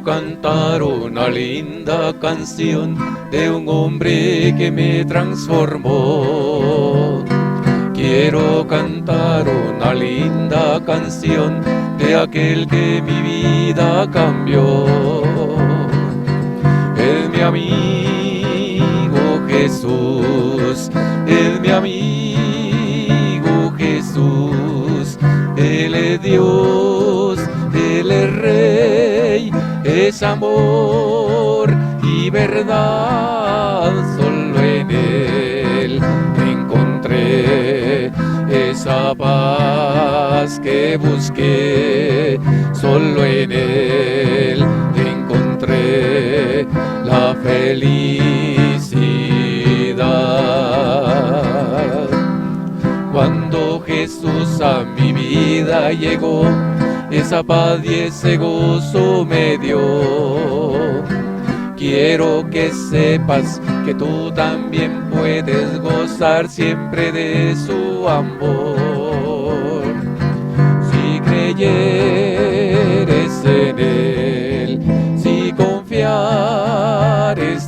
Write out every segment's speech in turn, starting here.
cantar una linda canción de un hombre que me transformó. Quiero cantar una linda canción de aquel que mi vida cambió. Es mi amigo Jesús, es mi amigo Jesús. Él es Dios, Él es Rey, es amor y verdad. Solo en Él encontré esa paz que busqué. Solo en Él encontré la felicidad. Cuando Jesús a mi vida llegó, esa paz y ese gozo me dio. Quiero que sepas que tú también puedes gozar siempre de su amor. Si creyeres en Él, si confiares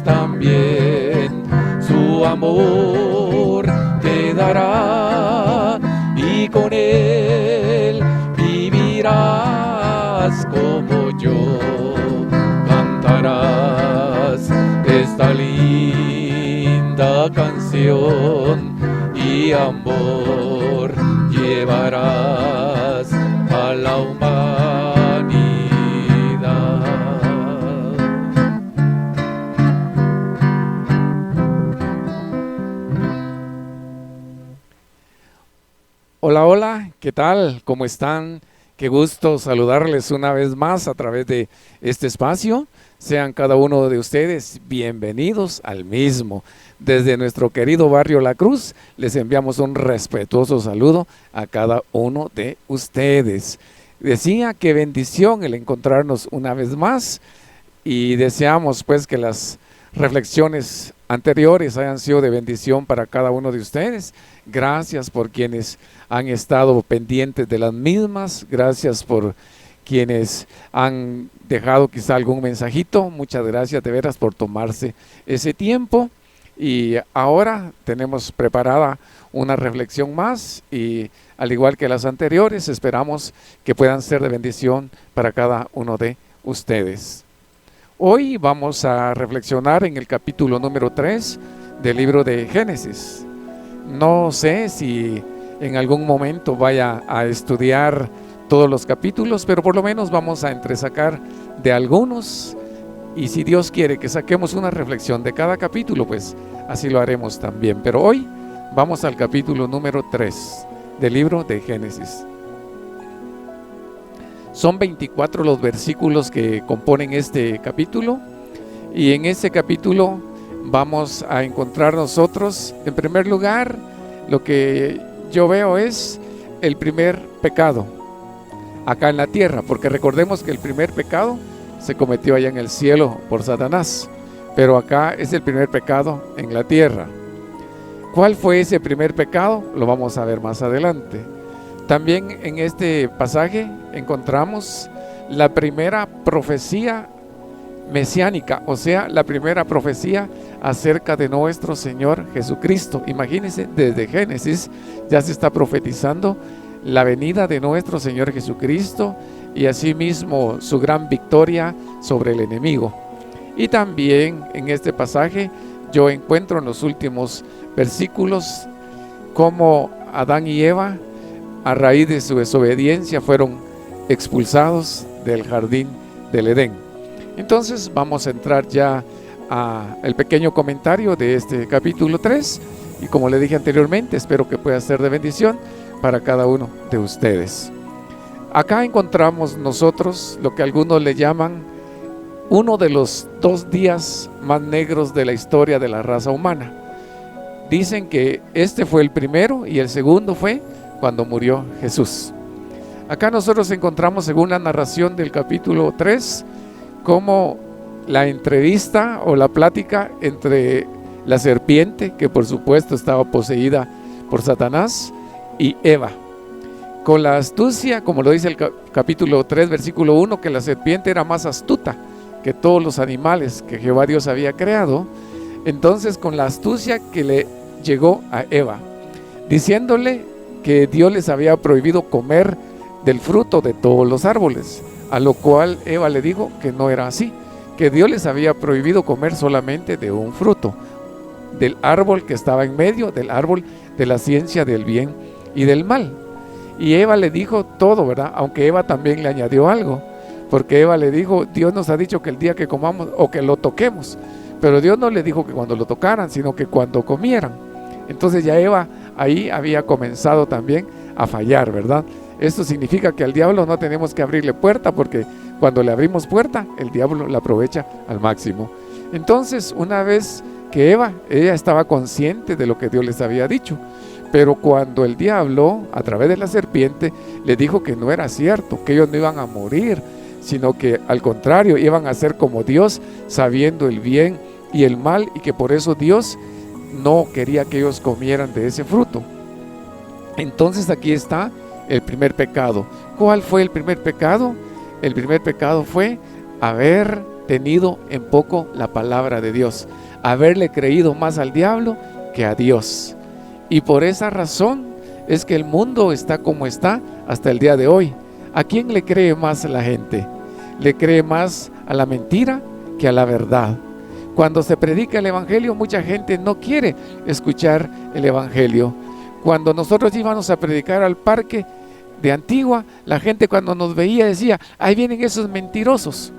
también, su amor te dará y con Él vivirás como yo. Cantarás esta linda canción y amor llevarás a la humanidad. Hola, hola, ¿qué tal? ¿Cómo están? Qué gusto saludarles una vez más a través de este espacio. Sean cada uno de ustedes bienvenidos al mismo. Desde nuestro querido barrio La Cruz, les enviamos un respetuoso saludo a cada uno de ustedes. Decía qué bendición el encontrarnos una vez más y deseamos pues que las reflexiones anteriores hayan sido de bendición para cada uno de ustedes. Gracias por quienes han estado pendientes de las mismas, gracias por quienes han dejado quizá algún mensajito. Muchas gracias de veras por tomarse ese tiempo. Y ahora tenemos preparada una reflexión más y al igual que las anteriores esperamos que puedan ser de bendición para cada uno de ustedes. Hoy vamos a reflexionar en el capítulo número 3 del libro de Génesis. No sé si en algún momento vaya a estudiar todos los capítulos, pero por lo menos vamos a entresacar de algunos, y si Dios quiere que saquemos una reflexión de cada capítulo, pues así lo haremos también. Pero hoy vamos al capítulo número 3 del libro de Génesis. Son 24 los versículos que componen este capítulo, y en este capítulo vamos a encontrar nosotros, en primer lugar, lo que yo veo es el primer pecado acá en la tierra, porque recordemos que el primer pecado se cometió allá en el cielo por Satanás, pero acá es el primer pecado en la tierra. ¿Cuál fue ese primer pecado? Lo vamos a ver más adelante. También en este pasaje encontramos la primera profecía mesiánica, o sea, la primera profecía acerca de nuestro Señor Jesucristo. Imagínense, desde Génesis ya se está profetizando la venida de nuestro Señor Jesucristo y asimismo su gran victoria sobre el enemigo. Y también en este pasaje yo encuentro en los últimos versículos cómo Adán y Eva, a raíz de su desobediencia, fueron expulsados del jardín del Edén. Entonces vamos a entrar ya al pequeño comentario de este capítulo 3 y como le dije anteriormente, espero que pueda ser de bendición para cada uno de ustedes. Acá encontramos nosotros lo que algunos le llaman uno de los 2 días más negros de la historia de la raza humana. Dicen que este fue el primero y el segundo fue cuando murió Jesús. Acá nosotros encontramos, según la narración del capítulo 3, como la entrevista o la plática entre la serpiente, que por supuesto estaba poseída por Satanás, y Eva. Con la astucia, como lo dice el capítulo 3, versículo 1, que la serpiente era más astuta que todos los animales que Jehová Dios había creado. Entonces, con la astucia que le llegó a Eva, diciéndole que Dios les había prohibido comer del fruto de todos los árboles, a lo cual Eva le dijo que no era así, que Dios les había prohibido comer solamente de un fruto, del árbol que estaba en medio, del árbol de la ciencia del bien y del mal. Y Eva le dijo todo, ¿verdad? Aunque Eva también le añadió algo, porque Eva le dijo, Dios nos ha dicho que el día que comamos o que lo toquemos, pero Dios no le dijo que cuando lo tocaran, sino que cuando comieran. Entonces ya Eva ahí había comenzado también a fallar, ¿verdad? Esto significa que al diablo no tenemos que abrirle puerta, porque cuando le abrimos puerta, el diablo la aprovecha al máximo. Entonces, una vez que ella estaba consciente de lo que Dios les había dicho, pero cuando el diablo, a través de la serpiente, le dijo que no era cierto, que ellos no iban a morir, sino que al contrario, iban a ser como Dios, sabiendo el bien y el mal, y que por eso Dios no quería que ellos comieran de ese fruto. Entonces aquí está el primer pecado. ¿Cuál fue el primer pecado? El primer pecado fue haber tenido en poco la palabra de Dios, haberle creído más al diablo que a Dios. Y por esa razón es que el mundo está como está hasta el día de hoy. ¿A quién le cree más la gente? Le cree más a la mentira que a la verdad. Cuando se predica el evangelio, mucha gente no quiere escuchar el evangelio. Cuando nosotros íbamos a predicar al parque de Antigua, la gente cuando nos veía decía, ahí vienen esos mentirosos.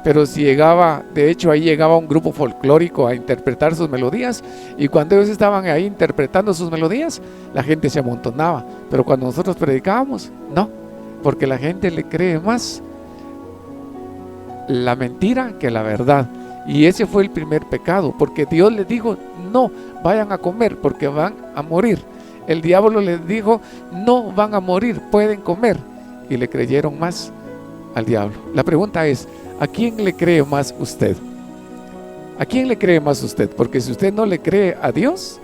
Pero si llegaba, de hecho ahí llegaba un grupo folclórico a interpretar sus melodías, y cuando ellos estaban ahí interpretando sus melodías, la gente se amontonaba. Pero cuando nosotros predicábamos, no, porque la gente le cree más la mentira que la verdad. Y ese fue el primer pecado, porque Dios les dijo, no vayan a comer porque van a morir. El diablo les dijo, no van a morir, pueden comer, y le creyeron más al diablo. La pregunta es, ¿a quién le cree más usted? ¿A quién le cree más usted? Porque si usted no le cree a Dios,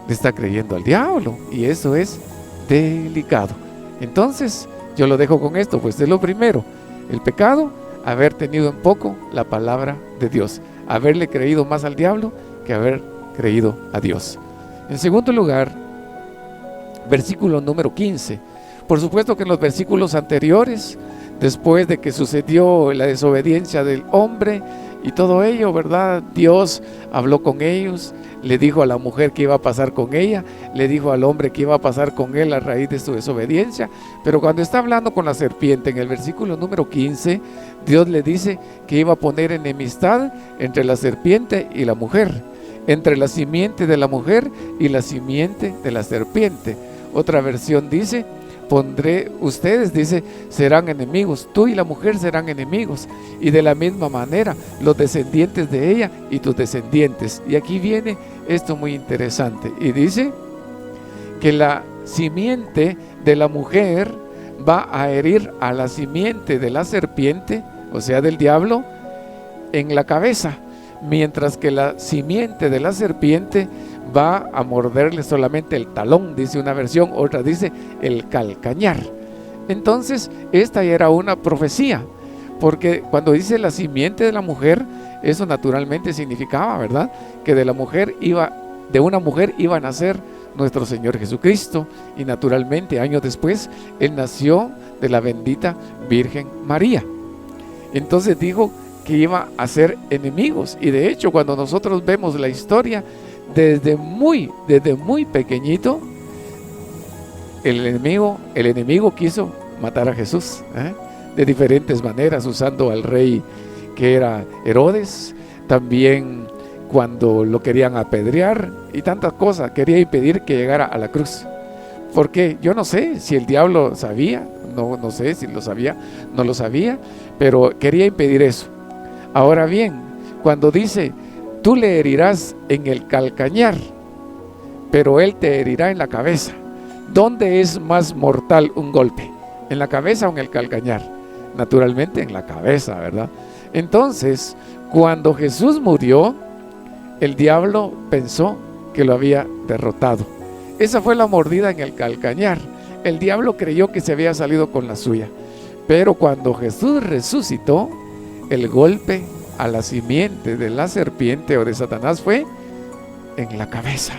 le está creyendo al diablo, y eso es delicado. Entonces, yo lo dejo con esto, pues es lo primero, el pecado, haber tenido en poco la palabra de Dios, haberle creído más al diablo que haber creído a Dios. En segundo lugar, versículo número 15. Por supuesto que en los versículos anteriores, después de que sucedió la desobediencia del hombre y todo ello, ¿verdad? Dios habló con ellos, le dijo a la mujer que iba a pasar con ella, le dijo al hombre que iba a pasar con él a raíz de su desobediencia. Pero cuando está hablando con la serpiente, en el versículo número 15, Dios le dice que iba a poner enemistad entre la serpiente y la mujer, entre la simiente de la mujer y la simiente de la serpiente. Otra versión dice, ustedes, dice, serán enemigos, tú y la mujer serán enemigos, y de la misma manera los descendientes de ella y tus descendientes. Y aquí viene esto muy interesante, y dice que la simiente de la mujer va a herir a la simiente de la serpiente, o sea del diablo, en la cabeza, mientras que la simiente de la serpiente va a morderle solamente el talón, dice una versión, otra dice el calcañar. Entonces esta ya era una profecía, porque cuando dice la simiente de la mujer, eso naturalmente significaba, ¿verdad?, que de una mujer iba a nacer nuestro Señor Jesucristo, y naturalmente años después Él nació de la bendita Virgen María. Entonces dijo que iba a ser enemigos, y de hecho cuando nosotros vemos la historia, desde muy pequeñito, el enemigo quiso matar a Jesús, de diferentes maneras, usando al rey que era Herodes, también cuando lo querían apedrear y tantas cosas, quería impedir que llegara a la cruz. Porque yo no sé si el diablo sabía, no sé si lo sabía, no lo sabía, pero quería impedir eso. Ahora bien, cuando dice, tú le herirás en el calcañar, pero él te herirá en la cabeza, ¿dónde es más mortal un golpe? ¿En la cabeza o en el calcañar? Naturalmente en la cabeza, ¿verdad? Entonces, cuando Jesús murió, el diablo pensó que lo había derrotado. Esa fue la mordida en el calcañar. El diablo creyó que se había salido con la suya. Pero cuando Jesús resucitó, el golpe a la simiente de la serpiente o de Satanás fue en la cabeza.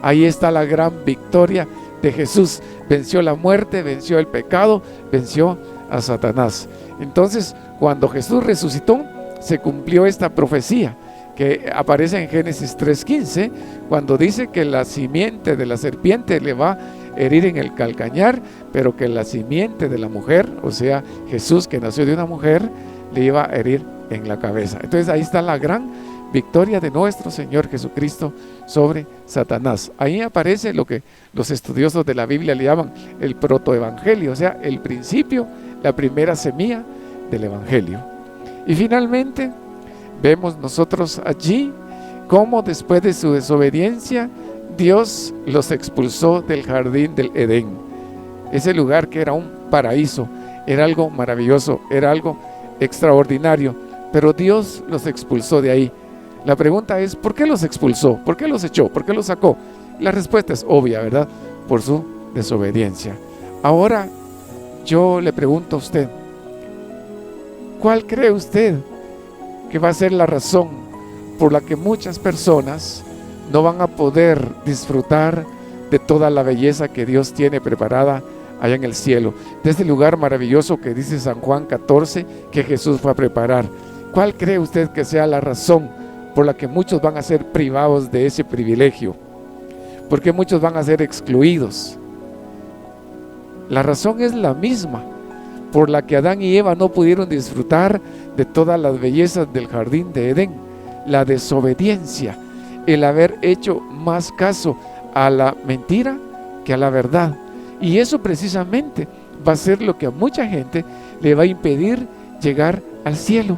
Ahí está la gran victoria de Jesús. Venció la muerte, venció el pecado, venció a Satanás. Entonces, cuando Jesús resucitó, se cumplió esta profecía que aparece en Génesis 3:15, cuando dice que la simiente de la serpiente le va a herir en el calcañar, pero que la simiente de la mujer, o sea, Jesús, que nació de una mujer, le iba a herir en la cabeza. Entonces ahí está la gran victoria de nuestro Señor Jesucristo sobre Satanás. Ahí aparece lo que los estudiosos de la Biblia le llaman el protoevangelio, o sea, el principio, la primera semilla del evangelio. Y finalmente vemos nosotros allí cómo después de su desobediencia Dios los expulsó del jardín del Edén. Ese lugar que era un paraíso, era algo maravilloso, era algo extraordinario, pero Dios los expulsó de ahí. La pregunta es, ¿por qué los expulsó? ¿Por qué los echó? ¿Por qué los sacó? La respuesta es obvia, ¿verdad? Por su desobediencia. Ahora yo le pregunto a usted, ¿cuál cree usted que va a ser la razón por la que muchas personas no van a poder disfrutar de toda la belleza que Dios tiene preparada allá en el cielo, de este lugar maravilloso que dice San Juan 14 que Jesús fue a preparar? ¿Cuál cree usted que sea la razón por la que muchos van a ser privados de ese privilegio? ¿Por qué muchos van a ser excluidos? La razón es la misma por la que Adán y Eva no pudieron disfrutar de todas las bellezas del jardín de Edén: la desobediencia, el haber hecho más caso a la mentira que a la verdad. Y eso precisamente va a ser lo que a mucha gente le va a impedir llegar al cielo: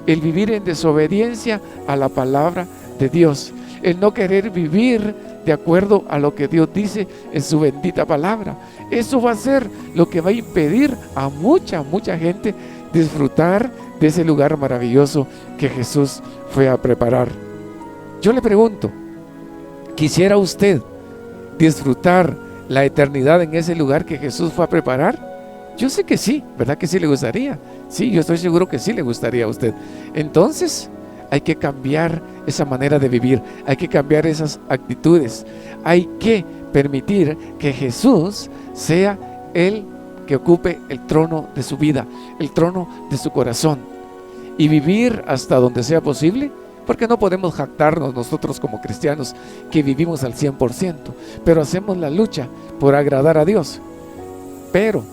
el vivir en desobediencia a la palabra de Dios, el no querer vivir de acuerdo a lo que Dios dice en su bendita palabra. Eso va a ser lo que va a impedir a mucha gente disfrutar de ese lugar maravilloso que Jesús fue a preparar. Yo le pregunto, ¿quisiera usted disfrutar la eternidad en ese lugar que Jesús fue a preparar? Yo sé que sí, ¿verdad que sí le gustaría? Sí, yo estoy seguro que sí le gustaría a usted. Entonces hay que cambiar esa manera de vivir, hay que cambiar esas actitudes, hay que permitir que Jesús sea el que ocupe el trono de su vida, el trono de su corazón, y vivir hasta donde sea posible, porque no podemos jactarnos nosotros como cristianos que vivimos al 100%, pero hacemos la lucha por agradar a Dios, pero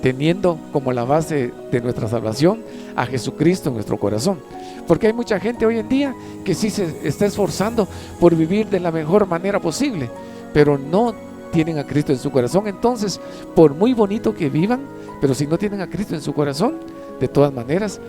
teniendo como la base de nuestra salvación a Jesucristo en nuestro corazón. Porque hay mucha gente hoy en día que sí se está esforzando por vivir de la mejor manera posible, pero no tienen a Cristo en su corazón. Entonces, por muy bonito que vivan, pero si no tienen a Cristo en su corazón, de todas maneras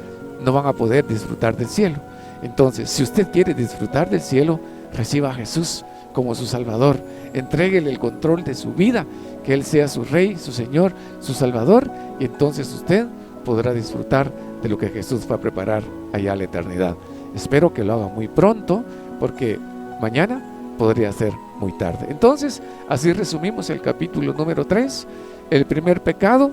no van a poder disfrutar del cielo. Entonces, si usted quiere disfrutar del cielo, reciba a Jesús como su Salvador, entréguele el control de su vida, que Él sea su Rey, su Señor, su Salvador, y entonces usted podrá disfrutar de lo que Jesús va a preparar allá a la eternidad. Espero que lo haga muy pronto, porque mañana podría ser muy tarde. Entonces, así resumimos el capítulo número 3. El primer pecado,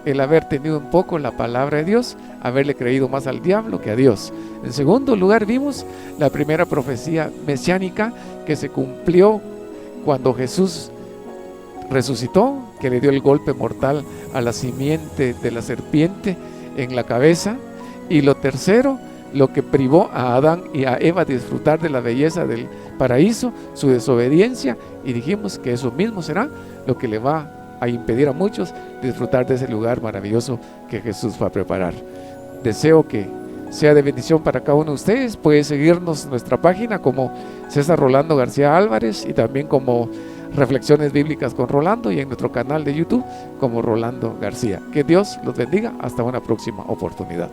el haber tenido un poco la palabra de Dios, haberle creído más al diablo que a Dios. En segundo lugar, vimos la primera profecía mesiánica que se cumplió cuando Jesús resucitó, que le dio el golpe mortal a la simiente de la serpiente en la cabeza. Y lo tercero, lo que privó a Adán y a Eva de disfrutar de la belleza del paraíso, su desobediencia, y dijimos que eso mismo será lo que le va a impedir a muchos disfrutar de ese lugar maravilloso que Jesús va a preparar. Deseo que sea de bendición para cada uno de ustedes. Puede seguirnos en nuestra página como César Rolando García Álvarez, y también como Reflexiones Bíblicas con Rolando, y en nuestro canal de YouTube como Rolando García. Que Dios los bendiga. Hasta una próxima oportunidad.